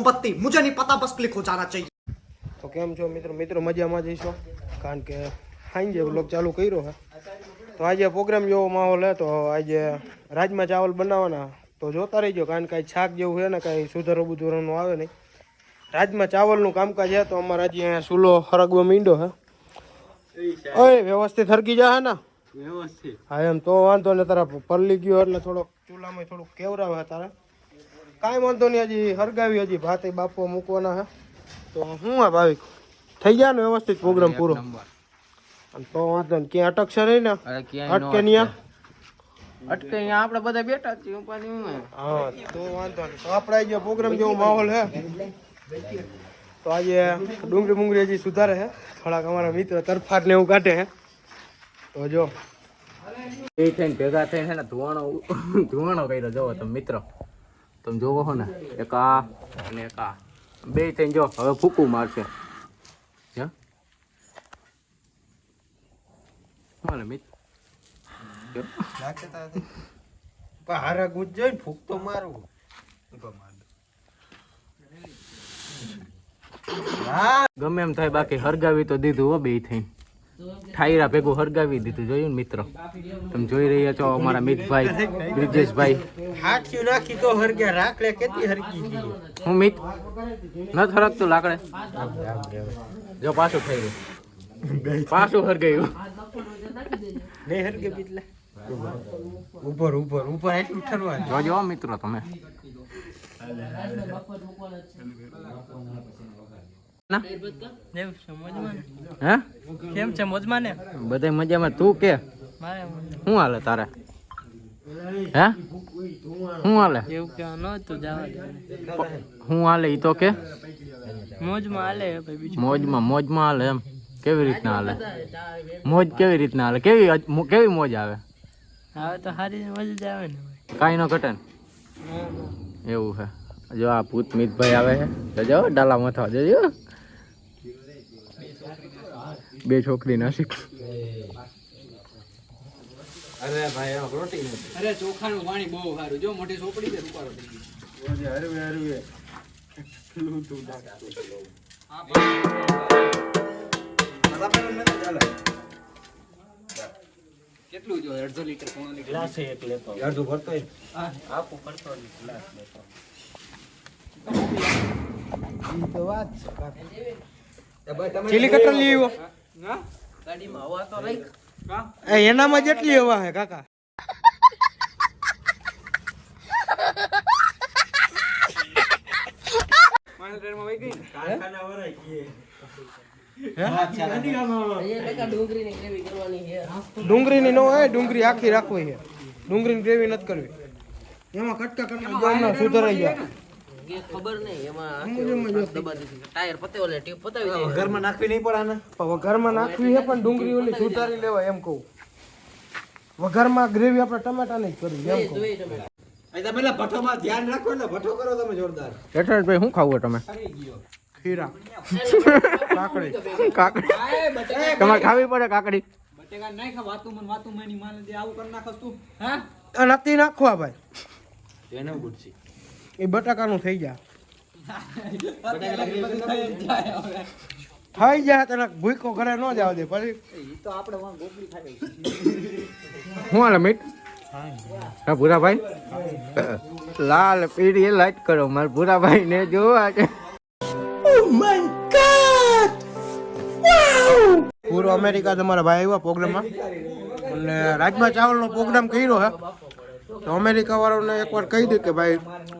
मोमबत्ती, मुझे नहीं पता, बस क्लिक हो जाना चाहिए। તો કેમ છો મિત્રો મજામાં જઈશું કારણ કે સાંજે વ્લોગ ચાલુ કર્યો છે તો આજે પ્રોગ્રામ જેવો માહોલ હે તો આજે રાજમા ચાવલ બનાવવાના તો જોતા રહીજો કારણ કે શાક જેવું છે ને કાંઈ સુધારો બુધારોનું આવે નહીં રાજમા ચાવલનું કામકાજ છે તો અમારે આજે અહીંયા ચૂલો હરગવા માંડ્યો છે ઓય વ્યવસ્થિત હરગી જા હે ને વ્યવસ્થિત હા એમ તો વાંધો ને તારા પલ્લી ગયો એટલે થોડોક ચૂલામાં થોડુંક કેવરાવે તારે કાંઈ વાંધો નહીં હજી હરગાવી હજી ભાતે બાફવા મૂકવાના છે તો શું આ ભાવિક થઈ ગયા ને વ્યવસ્થિત પ્રોગ્રામ પૂરો તો વાંધો ને ક્યાં અટકશે નહીં ને અટકે નહીં અટકે અહીંયા આપણે બધા બેઠા છીએ હા તો વાંધો નહીં તો આપણે આજે પ્રોગ્રામ જેવો માહોલ છે તો આજે ડુંગળી મુંગળી હજી સુધારે છે થોડાક અમારા મિત્ર તરફાટ ને એવું કાઢે છે તો જો એ થઈને ભેગા થઈને ને ધુવાણો કર્યો જોવો તમે મિત્રો તમે જોવો છો ને એક આ અને એક આ બે થઈને જો હવે ફૂકું મારશે હાલે મિત્ર હારા ગુજ જોઈને ફૂક તો મારવું ગમે એમ થાય બાકી હરગાવી તો દીધું હો બે થઈને ઠાયરા ભેગું હરગાવી દીધું જોયું ને મિત્રો તમે જોઈ રહ્યા છો અમારા મિતભાઈ બ્રિજેશભાઈ હાથિયું નાખી તો હરગ્યા રાખલે કેટલી હરગી ગઈ હું મિત ન હરગતું લાકડે જો પાછું થઈ ગયું પાછું હરગાયું નહીં હરગે પીટલે ઉપર ઉપર ઉપર એટલું ઠરવાનું જોજો મિત્રો તમે કેમ છે મોજમાં ને બધા મજામાં તું કે શું હાલે તારે હે શું હાલે એવું કે નતું જવા શું હાલે ઈ તો કે મોજમાં હાલે ભાઈ બીજું મોજમાં હાલે એમ કેવી રીતના હાલે મોજ કેવી રીતના હાલે કેવી મોજ આવે હવે તો સારી મજા જ આવે ને કાંઈ ન ઘટે ને એવું છે જો આ ભૂત મિતભાઈ આવે છે તો જો ડાલા મથવા જોજો બે છોકરી નાસિક અરે ભાઈ આ પ્રોટીન અરે ચોખાનું પાણી બહુ સારું જો મોટી સોપડી છે રૂપારો થઈ ગયો હરવે હરવે પેલું તું કેટલું જો 1.5 લીટર પોણો લીટર ગ્લાસ એક લેતો અડધું ભરતો આપો કરતો ગ્લાસ લેતો ઈ તો વાત છે ભાઈ તમે ચીલી કટર લઈ આવ્યો હા ગાડીમાં હવા તો રાખ હા એ એનામાં જેટલી હવા હે કાકા મારા ટ્રેનમાં વઈ ગઈ કારખાના વરાઈ ગઈ ડુંગળીની નો હોય ડુંગળી આખી રાખવી છે ડુંગળીની ગ્રેવી નથી કરવી એમાં કટકા કટકા સુધરાઈ ગયા ખબર નહીં એમાં ટાયર પતેવલે ટીપ પતાવી દે ઘરમાં નાખવી નહીં પડે આને વઘારમાં નાખવી છે પણ ડુંગળી ઓલી સુધારી લેવાય એમ કહું વઘારમાં ગ્રેવી આપણે ટમેટાની જ કરવી એમ કહું અહીં પેલા ભઠ્ઠોમાં ધ્યાન રાખો ને ભઠ્ઠો કરો તમે જોરદાર યશરાજભાઈ શું ખાવું તમે ખીરા કાકડી તમારે ખાવી પડે કાકડી બટેકા નાખ વાતું મની માને દે આવું કરી નાખસ તું હા નથી નાખવા ભાઈ એને ગુડસી એ બટાકાનું થઈ જાય બટેકા થઈ જાય તને ભૂકો ઘરે ન જાવ દે પછી તો આપણે વાં ગોપડી ખાઈ શું હાલે મીટ હા ભૂરાભાઈ લાલ પીળી લાઈટ કરો મારે ભૂરાભાઈ ને જોવા છે પૂરો અમેરિકા તમારા ભાઈ આવ્યા પ્રોગ્રામમાં અને રાજમા ચાવલનો પ્રોગ્રામ કર્યો હે તો અમેરિકા વાળાને એકવાર કહી દે કે ભાઈ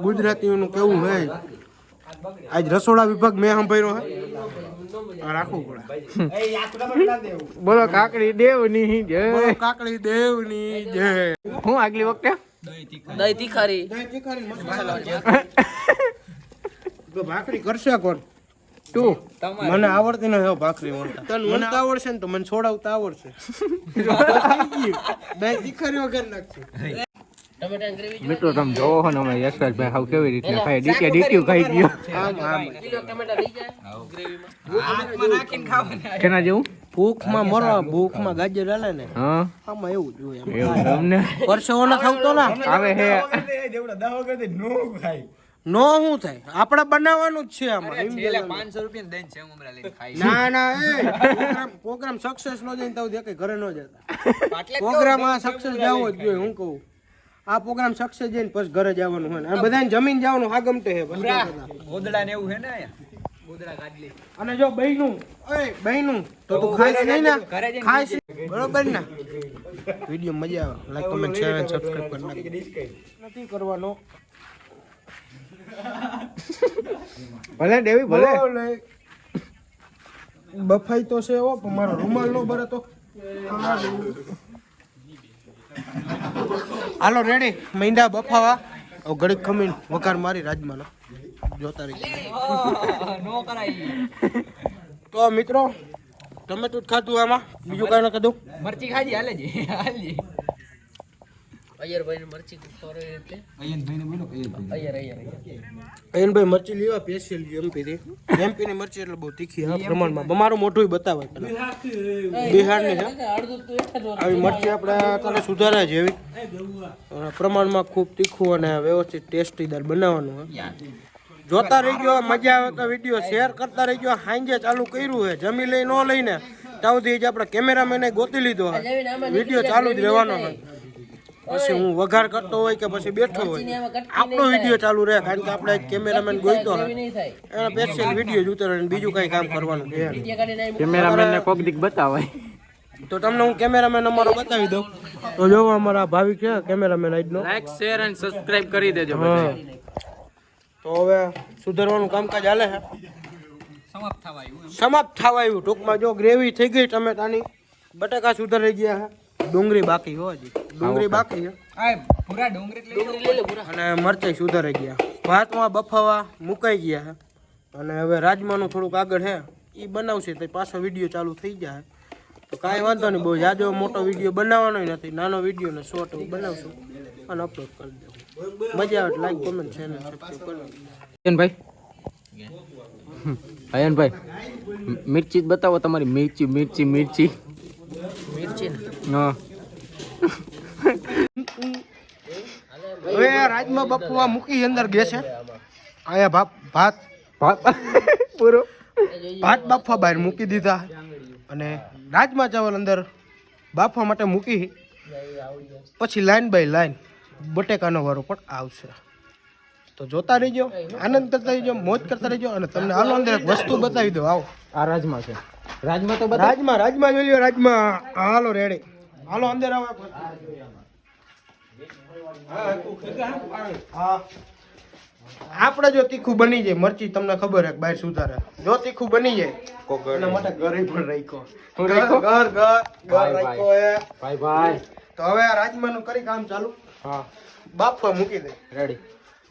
ગુજરાતીઓનું કેવું છે આજ રસોડા વિભાગ મેં સાંભળ્યો હે રાખવું પડે બોલો કાકડી દેવની જય કાકડી દેવની જય હું આગલી વખતે દહીં તીખારી તો ભાખરી કરશે કોણ તું મને આવડતી ન ભાખરી વણતા મને આવડશે ને તો મને છોડાવતા આવડશે દહીં તીખારી વગર નાખશે મિત્રો તમે જોવો છો ને અમે યશરાજભાઈ હાવ કેવી રીતના ખાઈ ડીટી ખાઈ ગયો કેના જેવું ભૂખમાં મરવા ભૂખમાં ગાજર હાલે ને હા આમાં એવું જોઈએ એવું તમને પરસેવો ન ખાવતો ને આવે હે દેવડા દાવો કરે નો ખાય નો શું થાય આપણે બનાવવાનું જ છે આમાં એમ કહેવાનું. 500 રૂપિયા દઈને છે ઉમરા લઈને ખાઈ ના ના પ્રોગ્રામ સક્સેસ નો જાય તો દેખે ઘરે નો જતા પ્રોગ્રામ આ સક્સેસ જાવો જ જોઈએ હું કહું આ પ્રોગ્રામ સક્સેસ જઈને પછી ઘરે જવાનું હોય ને અને બધાને જમીન જવાનું હા ગમતે હે ગોદડા ને એવું હે ને ગોદડા કાઢલી અને જો બહેનું તો તું ખાઈશ નહીં ને ખાઈશ બરોબર ને વિડીયો મજા આવે લાઈક કમેન્ટ શેર અને સબસ્ક્રાઇબ કરી નાખો નથી કરવાનો ભલે દેવી ભલે બફાઈ તો છે ઓ પણ મારો રૂમાલ નો ભરે તો હાલો રેડી મૈંડા બફાવા ઘડીક ખમીને વઘાર મારી રાજમાનો જોતા રહી નો કરાય તો મિત્રો ટમેટું જ ખાધું આમાં બીજું કાંઈ ન ખાધું મરચી ખાજી હાલે જી હાલજી અય્યરભાઈ ને મરચી ખવડાવી એટલે અયન ભાઈ ને બોલો અય્યર અયનભાઈ મરચી લેવા સ્પેશિયલ એમપી થી એમપી ની મરચી એટલે બહુ તીખી આ પ્રમાણમાં અમારું મોઢું બતાવે બિહારની છે અડધું તો એક જ આવી મરચી આપણે તને સુધારે જેવી પ્રમાણમાં ખૂબ તીખું અને વ્યવસ્થિત ટેસ્ટીદાર બનાવવાનું હોય જોતા રહી ગયો મજા આવે તો વિડીયો શેર કરતા રહી ગયો હાંજે ચાલુ કર્યું છે જમી લઈ ન લઈને ત્યાંથી જ આપણે કેમેરામેને ગોતી લીધો હોય વિડીયો ચાલુ જ રહેવાનો હોય પછી હું વઘાર કરતો હોય કે પછી બેઠો હોય આપણો વિડીયો ચાલુ રહે કારણ કે આપણે કેમેરામેન ગોઈતો હોય એના સ્પેશિયલ વિડીયો જ ઉતારે બીજું કંઈ કામ કરવાનું છે કેમેરામેન ને કોક દીક બતાવાય તો તમને હું કેમેરામેન અમારો બતાવી દઉં તો જોવો અમારા ભાવિક છે કેમેરામેન આજનો લાઈક શેર અને સબસ્ક્રાઇબ કરી દેજો હા બધા તો હવે સુધારવાનું કામકાજ હાલે છે સમાપ્ત થવા આવ્યું ટૂંકમાં જો ગ્રેવી થઈ ગઈ ટમેટાની બટાકા સુધારી ગયા છે ડુંગળી બાકી હોય હજી ડુંગળી બાકી છે પૂરા ડુંગળી અને મરચાઈ સુધારી ગયા ભાતમાં બફાવા મુકાઈ ગયા છે અને હવે રાજમાનું થોડુંક આગળ છે એ બનાવશે તો પાછો વિડીયો ચાલુ થઈ જાય તો કાંઈ વાંધો નહીં બહુ જાજો મોટો વિડીયો બનાવવાનો નથી નાનો વિડીયો ને શોર્ટ બનાવશું અને અપલોડ કરી દેવું મજા આવે લાઈક કોમેન્ટ શેર અને સબસ્ક્રાઇબ કરવાનું અયનભાઈ મિર્ચી જ બતાવો તમારી મિર્ચી મિરચી ને હા હવે રાજમાં બફવા મૂકી અંદર ગેસે અહીંયા ભાત પૂરો ભાત બાફવા બહાર મૂકી દીધા અને રાજમા ચાવલ અંદર બાફવા માટે મૂકી પછી લાઈન બાય લાઈન બટેકાનો વારો પણ આવશે તો જોતા રહીજો આનંદ કરતા રહીજો મોજ કરતા રહીજો અને તમને હાલો અંદર એક વસ્તુ બતાવી દો આવો આ રાજમાં છે રાજમાં તો રાજમાં જોઈ લ્યો રાજમાં હાલો રેડી હાલો અંદર આવો હા આપણે જો તીખું બની જાય મરચી તમને ખબર હે બહાર સુધારે જો તીખું બની જાય એના માટે ઘરે પણ રાખ્યો ઘર રાખ્યો હે ભાઈ તો હવે આ રાજમાનું કરી કામ ચાલુ હા બાફવા મૂકી દે રેડી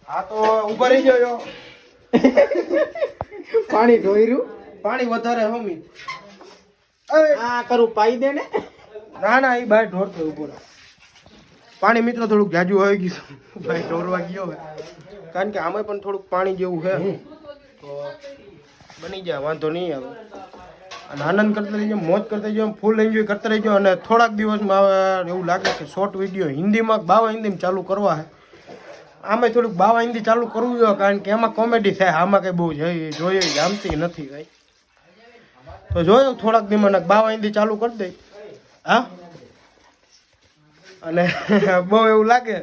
હા તો ઉભા રહી જાયો પાણી ઢોયરું પાણી વધારે હોમી આ કરું પાઈ દે ને ના એ બહાર ઢોરતો ઉભો રહે પાણી મિત્રો થોડુંક જાજુ આવી ગયું ભાઈ ઢોરવા ગયો હવે કારણ કે આમાં પણ થોડુંક પાણી જેવું છે તો બની જાય વાંધો નહીં આવે અને આનંદ કરતા રહીજો મોજ કરતા રહીજો ફૂલ એન્જોય કરતા રહીજો અને થોડાક દિવસમાં હવે એવું લાગે કે શોર્ટ વિડીયો હિન્દીમાં બાવા હિન્દીમાં ચાલુ કરવા છે આમાં થોડુંક બાવા હિન્દી ચાલુ કરવું જોઈએ કારણ કે એમાં કોમેડી થાય આમાં કંઈ બહુ જોઈએ જામતી નથી કાંઈ તો જોયું થોડાક દિવસમાં બાવા હિન્દી ચાલુ કરી દઈ હા અને બહુ એવું લાગે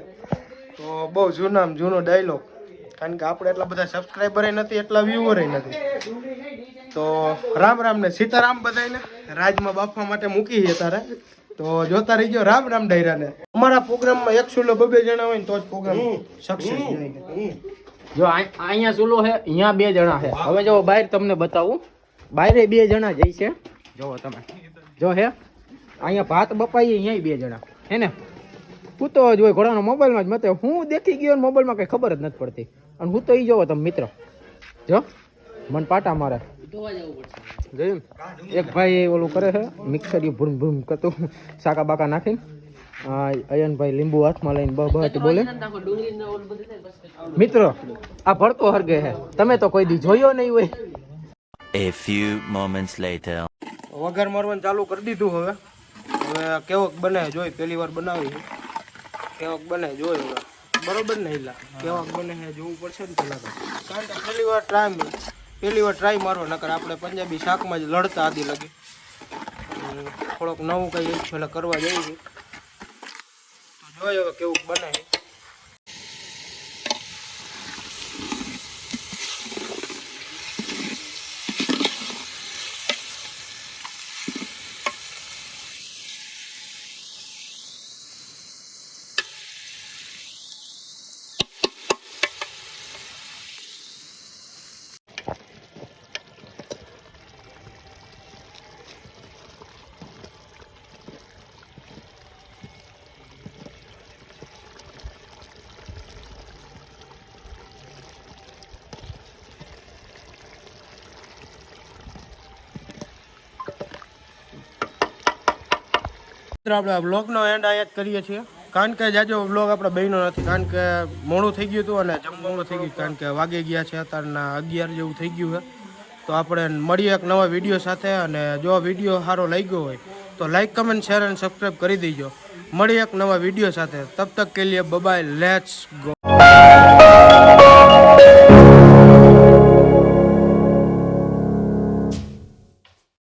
તો બહુ જૂનો ડાયલોગ કારણ કે આપણે એટલા બધા સબસ્ક્રાઈબરે નથી એટલા વ્યુઅરે નથી તો રામ ને સીતારામ બધાને રાજમાં બાફવા માટે મૂકી છે તારે તો જોતા રહીજો રામ ડાયરાને અમારા પ્રોગ્રામમાં 100 2 જણા હોય ને તો જ પ્રોગ્રામ સક્સેસ જાય જો અહીંયા ચૂલો છે અહીંયા 2 જણા છે હવે જો બહાર તમને બતાવું બહાર 2 જણા જઈ છે જોવો તમે જો હે અહીંયા ભાત બપાઈએ અહીંયા 2 જણા હે ને હું તો જ હોય ઘોડાનો મોબાઈલમાં જ મતે હું દેખી ગયો મોબાઈલમાં કંઈ ખબર જ નથી પડતી અને હું તો એ જોવો તમે મિત્રો જો મન પાટા મારે જોયું એક ભાઈ ઓલું કરે છે મિક્સર ભૂમ ભૂમ કરતું શાકા બાકા નાખીને અયનભાઈ લીંબુ હાથમાં લઈને બહુ બોલે મિત્રો આ ભડકો હરગે છે તમે તો કોઈ દી જોયો નહીં હોય. A few moments later. વઘાર મારવાનું ચાલુ કરી દીધું હવે કેવોક બને જોઈ પહેલી વાર બનાવી કેવોક બને જોઈ હવે બરોબર ને એલા કેવા બને છે જોવું પડશે ને પેલા તો. કારણ કે પહેલી વાર ટ્રાય મારવો, નકર આપણે પંજાબી શાકમાં જ લડતા આદી લગી. થોડોક નવું કંઈ એક પેલા કરવા જઈએ છીએ તો જોઈએ હવે કેવું બને છે. આપણે બ્લોગનો એન્ડ આયાત કરીએ છીએ, કારણ કે જાજો બ્લોગ આપણે બહેનો નથી, કારણ કે મોડું થઈ ગયું હતું અને જમવાનું થઈ ગયું, કારણ કે વાગી ગયા છે અત્યારના 11 જેવું થઈ ગયું છે. તો આપણે મળીએ એક નવા વિડીયો સાથે, અને જો વિડીયો સારો લાગ્યો હોય તો લાઈક કમેન્ટ શેર અને સબસ્ક્રાઈબ કરી દેજો. મળીએ એક નવા વિડીયો સાથે, તબ તક કે લીએ બાય, લેટ્સ ગો.